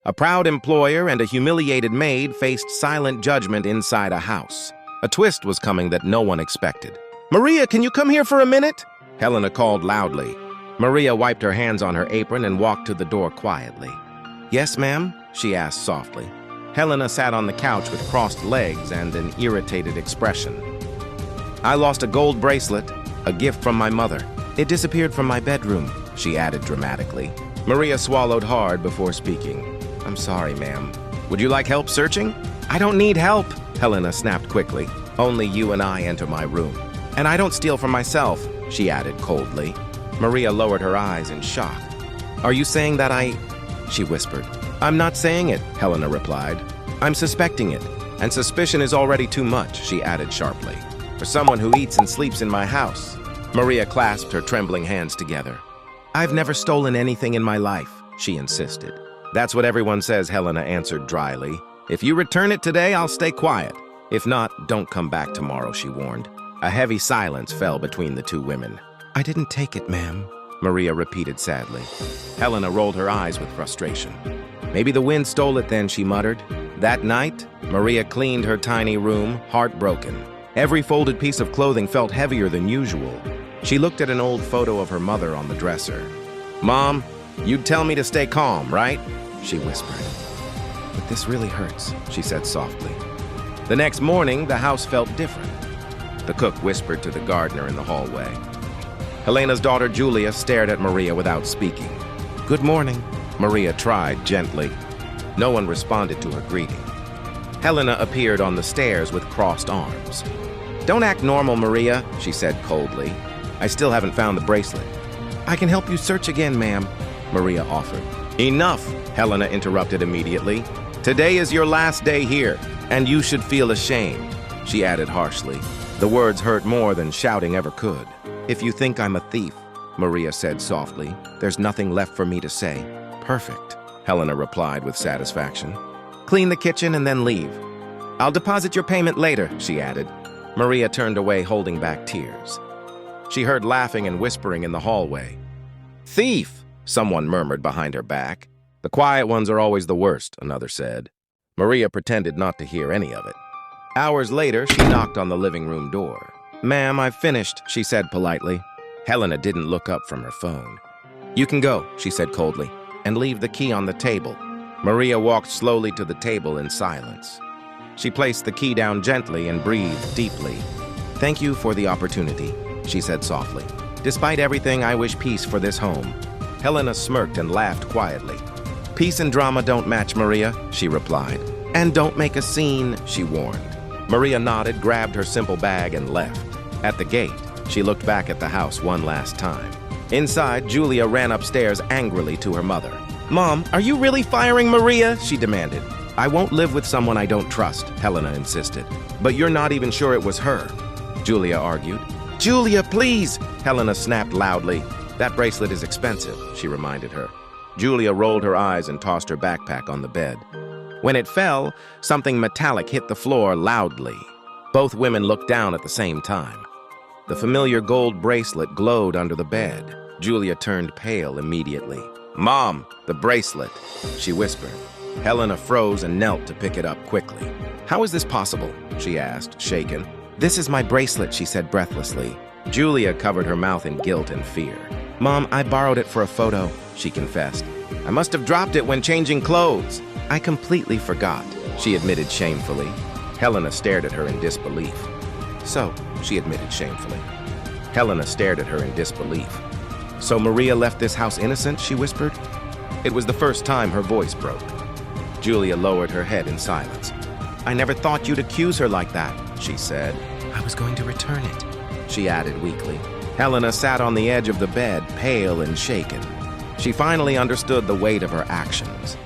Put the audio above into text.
A proud employer and a humiliated maid faced silent judgment inside a house. A twist was coming that no one expected. "Maria, can you come here for a minute?" Helena called loudly. Maria wiped her hands on her apron and walked to the door quietly. "Yes, ma'am?" she asked softly. Helena sat on the couch with crossed legs and an irritated expression. "I lost a gold bracelet, a gift from my mother. It disappeared from my bedroom," she added dramatically. Maria swallowed hard before speaking. "I'm sorry, ma'am. Would you like help searching?" "I don't need help," Helena snapped quickly. "Only you and I enter my room. And I don't steal from myself," she added coldly. Maria lowered her eyes in shock. "Are you saying that she whispered. "I'm not saying it," Helena replied. "I'm suspecting it, and suspicion is already too much," she added sharply. "For someone who eats and sleeps in my house." Maria clasped her trembling hands together. "I've never stolen anything in my life," she insisted. "That's what everyone says," Helena answered dryly. "If you return it today, I'll stay quiet. If not, don't come back tomorrow," she warned. A heavy silence fell between the two women. "I didn't take it, ma'am," Maria repeated sadly. Helena rolled her eyes with frustration. "Maybe the wind stole it then," she muttered. That night, Maria cleaned her tiny room, heartbroken. Every folded piece of clothing felt heavier than usual. She looked at an old photo of her mother on the dresser. "Mom, you'd tell me to stay calm, right?" she whispered. "But this really hurts," she said softly. The next morning, the house felt different. The cook whispered to the gardener in the hallway. Helena's daughter Julia stared at Maria without speaking. "Good morning," Maria tried gently. No one responded to her greeting. Helena appeared on the stairs with crossed arms. "Don't act normal, Maria," she said coldly. "I still haven't found the bracelet." "I can help you search again, ma'am," Maria offered. "Enough," Helena interrupted immediately. "Today is your last day here, and you should feel ashamed," she added harshly. The words hurt more than shouting ever could. "If you think I'm a thief," Maria said softly, "there's nothing left for me to say." "Perfect," Helena replied with satisfaction. "Clean the kitchen and then leave. I'll deposit your payment later," she added. Maria turned away holding back tears. She heard laughing and whispering in the hallway. "Thief!" someone murmured behind her back. "The quiet ones are always the worst," another said. Maria pretended not to hear any of it. Hours later, she knocked on the living room door. "Ma'am, I've finished," she said politely. Helena didn't look up from her phone. "You can go," she said coldly, "and leave the key on the table." Maria walked slowly to the table in silence. She placed the key down gently and breathed deeply. "Thank you for the opportunity," she said softly. "Despite everything, I wish peace for this home." Helena smirked and laughed quietly. "Peace and drama don't match, Maria," she replied. "And don't make a scene," she warned. Maria nodded, grabbed her simple bag, and left. At the gate, she looked back at the house one last time. Inside, Julia ran upstairs angrily to her mother. "Mom, are you really firing Maria?" she demanded. "I won't live with someone I don't trust," Helena insisted. "But you're not even sure it was her," Julia argued. "Julia, please!" Helena snapped loudly. "That bracelet is expensive," she reminded her. Julia rolled her eyes and tossed her backpack on the bed. When it fell, something metallic hit the floor loudly. Both women looked down at the same time. The familiar gold bracelet glowed under the bed. Julia turned pale immediately. "Mom, the bracelet," she whispered. Helena froze and knelt to pick it up quickly. "How is this possible?" she asked, shaken. "This is my bracelet," she said breathlessly. Julia covered her mouth in guilt and fear. "Mom, I borrowed it for a photo," she confessed. "I must have dropped it when changing clothes." "I completely forgot," she admitted shamefully. Helena stared at her in disbelief. "So," she admitted shamefully. Helena stared at her in disbelief. "So Maria left this house innocent?" she whispered. It was the first time her voice broke. Julia lowered her head in silence. "I never thought you'd accuse her like that," she said. "I was going to return it," she added weakly. Helena sat on the edge of the bed, pale and shaken. She finally understood the weight of her actions.